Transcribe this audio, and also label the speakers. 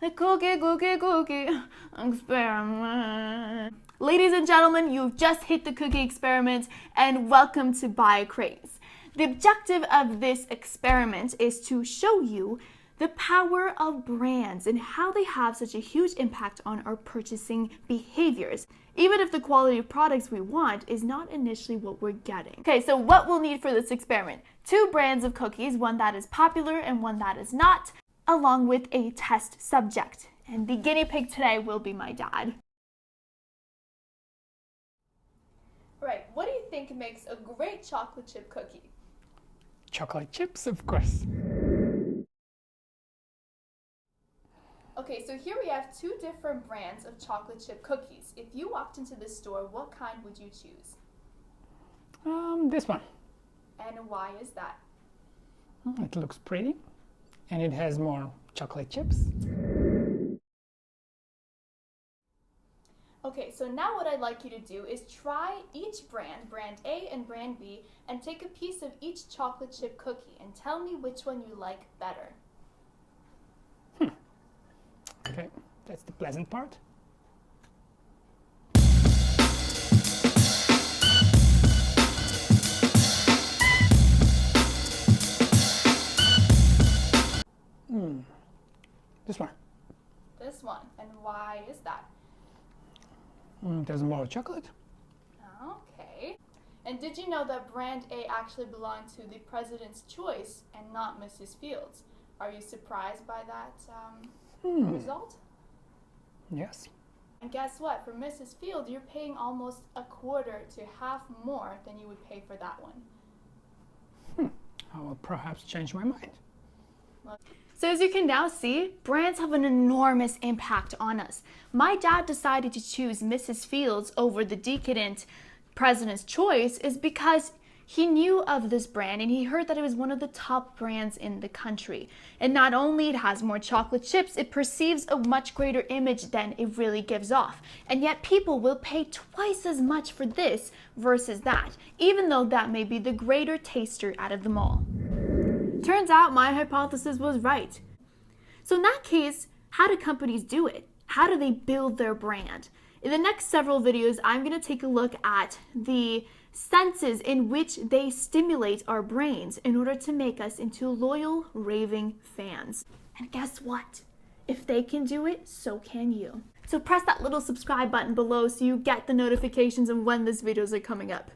Speaker 1: The cookie experiment. Ladies and gentlemen, you've just hit the cookie experiment, and welcome to Buy a Craze. The objective of this experiment is to show you the power of brands and how they have such a huge impact on our purchasing behaviors, even if the quality of products we want is not initially what we're getting. Okay, so what we'll need for this experiment: 2 brands of cookies, one that is popular and one that is not, along with a test subject. And the guinea pig today will be my dad. Right, what do you think makes a great chocolate chip cookie?
Speaker 2: Chocolate chips, of course.
Speaker 1: Okay, so here we have 2 different brands of chocolate chip cookies. If you walked into the store, what kind would you choose?
Speaker 2: This one.
Speaker 1: And why is that?
Speaker 2: It looks pretty, and it has more chocolate chips.
Speaker 1: Okay, so now what I'd like you to do is try each brand, brand A and brand B, and take a piece of each chocolate chip cookie and tell me which one you like better.
Speaker 2: Okay, that's the pleasant part. This one.
Speaker 1: This one, and why is that?
Speaker 2: There's more chocolate.
Speaker 1: Okay. And did you know that brand A actually belonged to the President's Choice and not Mrs.Field's? Are you surprised by that result?
Speaker 2: Yes.
Speaker 1: And guess what? For Mrs. Field, you're paying almost a quarter to half more than you would pay for that one.
Speaker 2: I will perhaps change my mind.
Speaker 1: So as you can now see, brands have an enormous impact on us. My dad decided to choose Mrs. Fields over the decadent President's Choice is because he knew of this brand and he heard that it was one of the top brands in the country. And not only it has more chocolate chips, it perceives a much greater image than it really gives off. And yet people will pay twice as much for this versus that, even though that may be the greater taster out of them all. Turns out my hypothesis was right. So in that case, how do companies do it? How do they build their brand? In the next several videos, I'm going to take a look at the senses in which they stimulate our brains in order to make us into loyal, raving fans. And guess what? If they can do it, so can you. So press that little subscribe button below so you get the notifications of when these videos are coming up.